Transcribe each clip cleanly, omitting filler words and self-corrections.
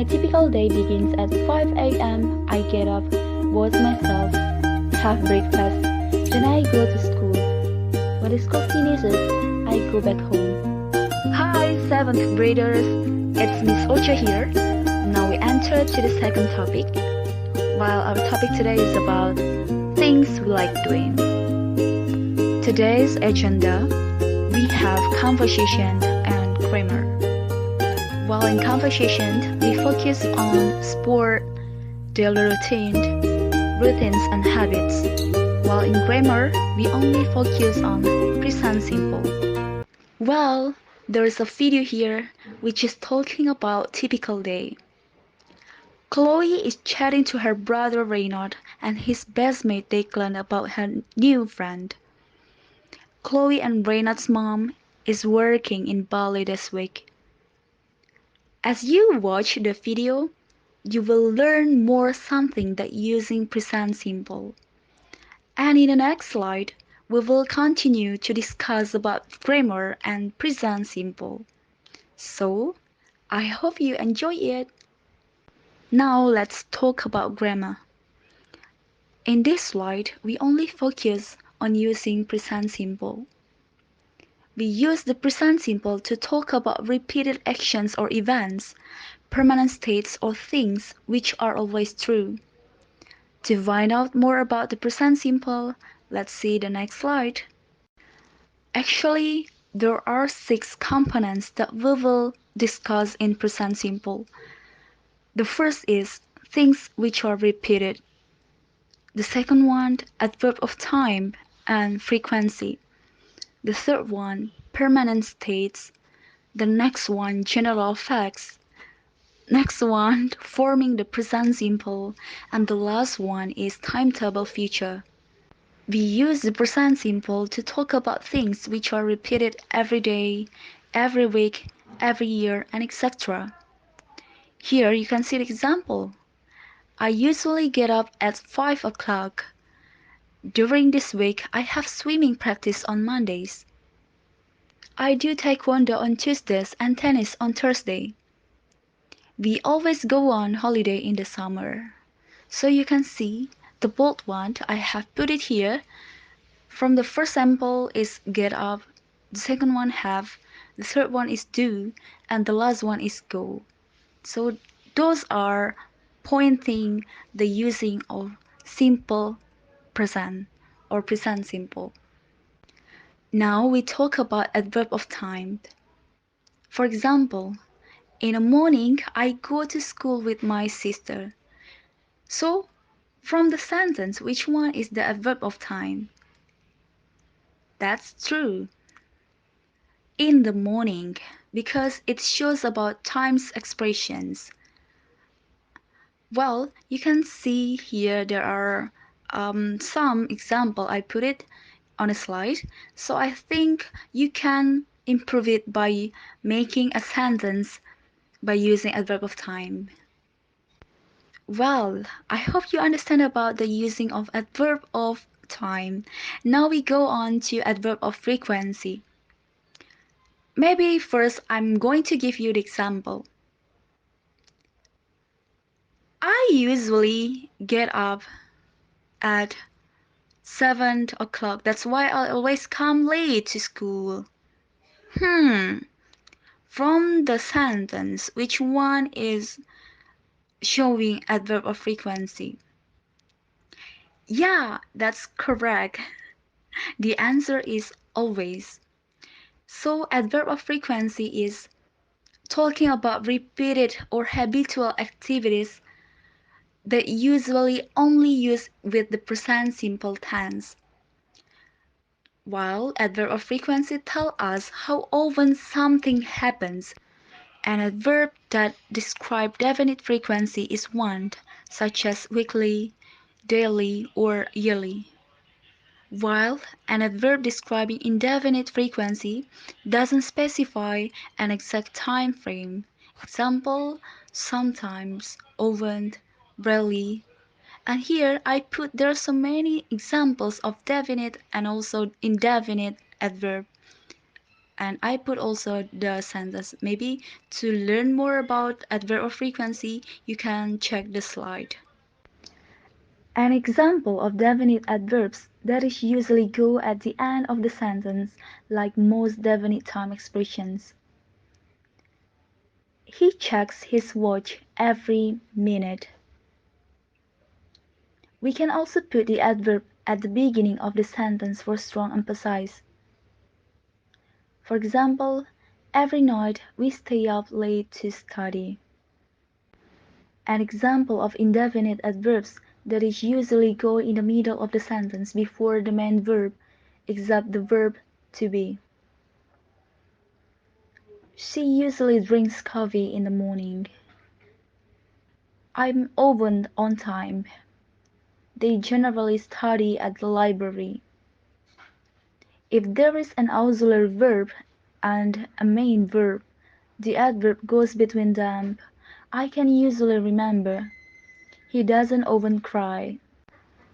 My typical day begins at 5 a.m. I get up, wash myself, have breakfast, then I go to school. When the school finishes, I go back home. Hi, 7th graders! It's Miss Ocha here. Now we enter to the second topic. While our topic today is about things we like doing. Today's agenda, we have conversation and grammar. While in conversation, we focus on sport, daily routines and habits. While in grammar, we only focus on present simple. Well, there is a video here which is talking about typical day. Chloe is chatting to her brother Reynard and his best mate Declan about her new friend. Chloe and Reynard's mom is working in Bali this week. As you watch the video, you will learn more something that using present simple. And in the next slide, we will continue to discuss about grammar and present simple. So, I hope you enjoy it. Now let's talk about grammar. In this slide, we only focus on using present simple. We use the present simple to talk about repeated actions or events, permanent states or things which are always true. To find out more about the present simple, let's see the next slide. Actually, there are 6 components that we will discuss in present simple. The first is things which are repeated. The second one, adverb of time and frequency. The third one, permanent states. The next one, general facts. Next one, forming the present simple. And the last one is timetable future. We use the present simple to talk about things which are repeated every day, every week, every year, and etc. Here you can see the example. I usually get up at 5 o'clock. During this week, I have swimming practice on Mondays. I do taekwondo on Tuesdays and tennis on Thursday. We always go on holiday in the summer. So you can see the bold one, I have put it here. From the first sample is get up, the second one have, the third one is do, and the last one is go. So those are pointing the using of simple present or present simple. Now we talk about adverb of time. For example, in the morning I go to school with my sister. So from the sentence, which one is the adverb of time? That's true. In the morning, because it shows about time's expressions. Well, you can see here there are some example. I put it on a slide, so I think you can improve it by making a sentence by using adverb of time. Well, I hope you understand about the using of adverb of time. Now we go on to adverb of frequency. Maybe first I'm going to give you the example. I usually get up at 7 o'clock. That's why I always come late to school. From the sentence, which one is showing adverb of frequency? Yeah, that's correct. The answer is always. So adverb of frequency is talking about repeated or habitual activities that usually only use with the present simple tense. While adverb of frequency tell us how often something happens. An adverb that describe definite frequency is one, such as weekly, daily, or yearly. While an adverb describing indefinite frequency doesn't specify an exact time frame. Example, sometimes, often, rarely. And here I put there are so many examples of definite and also indefinite adverb. And I put also the sentence. Maybe to learn more about adverb of frequency, you can check the slide. An example of definite adverbs that is usually go at the end of the sentence, like most definite time expressions. He checks his watch every minute. We can also put the adverb at the beginning of the sentence for strong emphasis. For example, every night we stay up late to study. An example of indefinite adverbs that is usually go in the middle of the sentence before the main verb, except the verb to be. She usually drinks coffee in the morning. I'm often on time. They generally study at the library. If there is an auxiliary verb and a main verb, the adverb goes between them. I can usually remember. He doesn't often cry.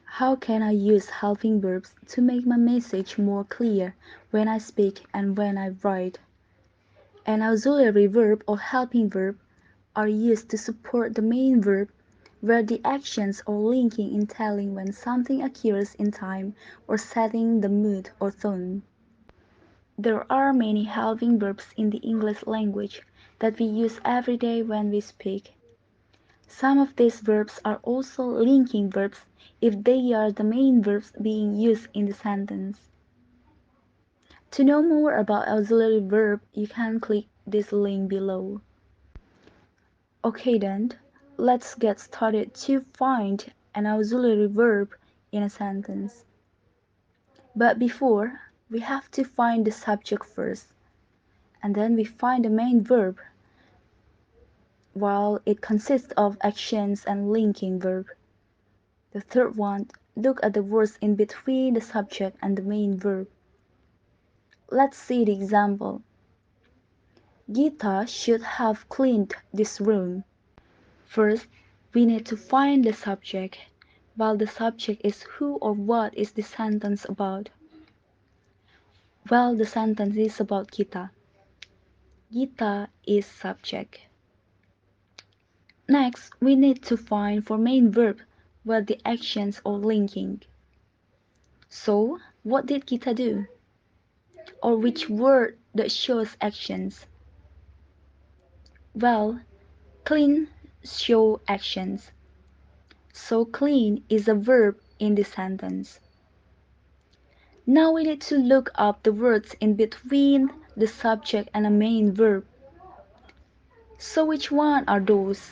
How can I use helping verbs to make my message more clear when I speak and when I write? An auxiliary verb or helping verb are used to support the main verb where the actions or linking in telling when something occurs in time or setting the mood or tone. There are many helping verbs in the English language that we use every day when we speak. Some of these verbs are also linking verbs if they are the main verbs being used in the sentence. To know more about auxiliary verb, you can click this link below. Okay then, let's get started to find an auxiliary verb in a sentence. But before, we have to find the subject first, and then we find the main verb, while it consists of actions and linking verb. The third one, look at the words in between the subject and the main verb. Let's see the example. Gita should have cleaned this room. First, we need to find the subject, while the subject is who or what is the sentence about. Well, the sentence is about Gita. Gita is subject. Next, we need to find for main verb what the actions or linking. So, what did Gita do? Or which word that shows actions? Well, clean show actions. So clean is a verb in the sentence. Now we need to look up the words in between the subject and a main verb. So which one are those?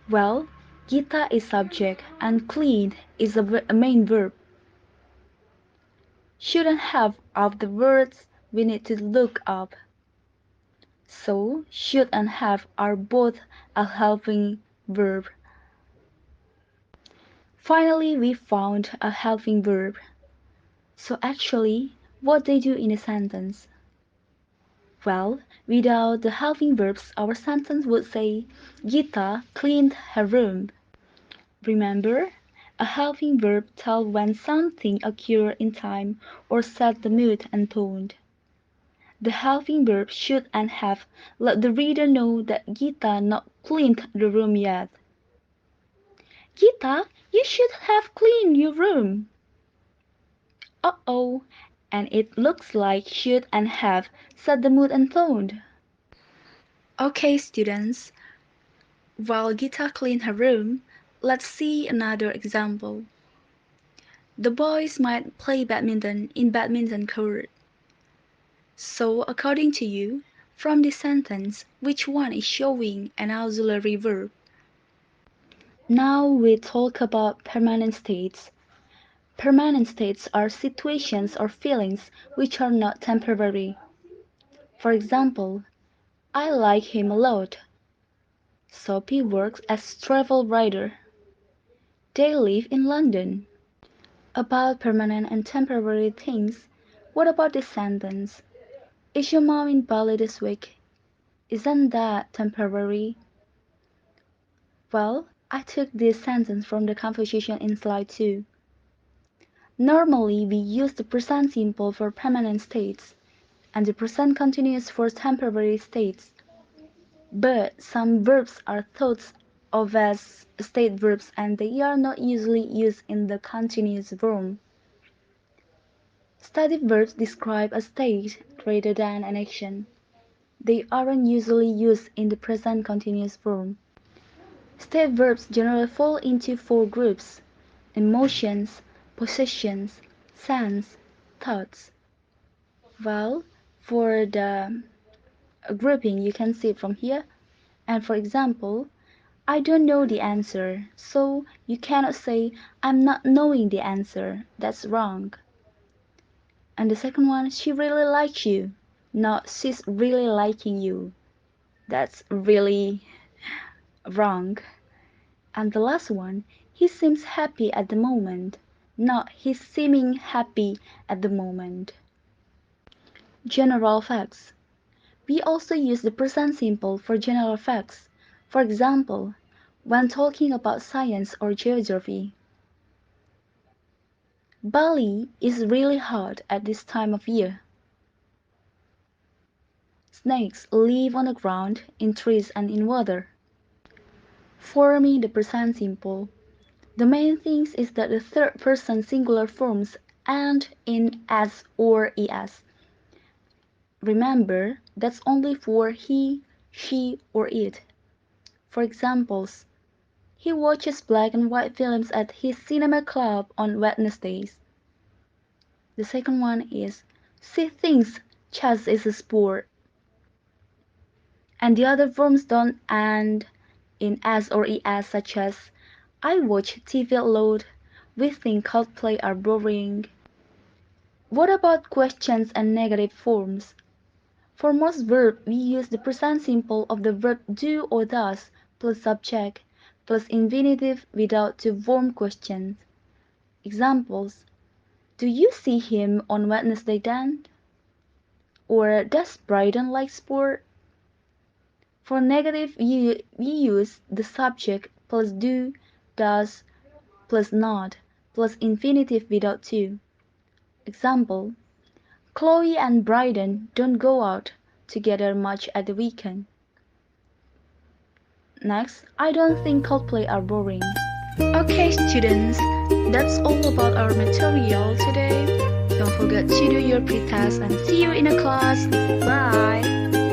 Well, Gita is subject and clean is a main verb. Should and have of the words we need to look up. So should and have are both a helping verb. Finally, we found a helping verb. So actually, what they do in a sentence? Well, without the helping verbs, our sentence would say, Gita cleaned her room. Remember, a helping verb tells when something occurs in time or set the mood and tone. The helping verb should and have let the reader know that Gita not cleaned the room yet. Gita, you should have cleaned your room. Uh-oh, and it looks like should and have set the mood and tone. Okay, students, while Gita cleaned her room, let's see another example. The boys might play badminton in badminton court. So, according to you, from this sentence, which one is showing an auxiliary verb? Now we talk about permanent states. Permanent states are situations or feelings which are not temporary. For example, I like him a lot. Sophie works as travel writer. They live in London. About permanent and temporary things, what about this sentence? Is your mom in Bali this week? Isn't that temporary? Well, I took this sentence from the conversation in slide 2. Normally, we use the present simple for permanent states. and the present continuous for temporary states. But some verbs are thought of as state verbs and they are not usually used in the continuous form. Stative verbs describe a state rather than an action. They aren't usually used in the present continuous form. State verbs generally fall into four groups: emotions, possessions, sense, thoughts. Well, for the grouping you can see it from here. And for example, I don't know the answer, so you cannot say I'm not knowing the answer. That's wrong. And the second one, she really likes you. Not she's really liking you. That's really wrong. And the last one, he seems happy at the moment. Not he's seeming happy at the moment. General facts. We also use the present simple for general facts. For example, when talking about science or geography. Bali is really hot at this time of year. Snakes live on the ground, in trees and in water. Forming the present simple. The main thing is that the third person singular forms end in s or es. Remember, that's only for he, she, or it. For examples, he watches black and white films at his cinema club on Wednesdays. The second one is, she thinks chess is a sport. And the other forms don't end in s or es, such as, I watch TV a lot, we think Coldplay are boring. What about questions and negative forms? For most verbs, we use the present simple of the verb do or does plus subject plus infinitive without to form questions. Examples: do you see him on Wednesday then? Or does Bryden like sport? For negative, we use the subject plus do, does, plus not, plus infinitive without to. Example: Chloe and Bryden don't go out together much at the weekend. Next, I don't think Coldplay are boring. Okay, students, that's all about our material today. Don't forget to do your pre-test and see you in a class. Bye!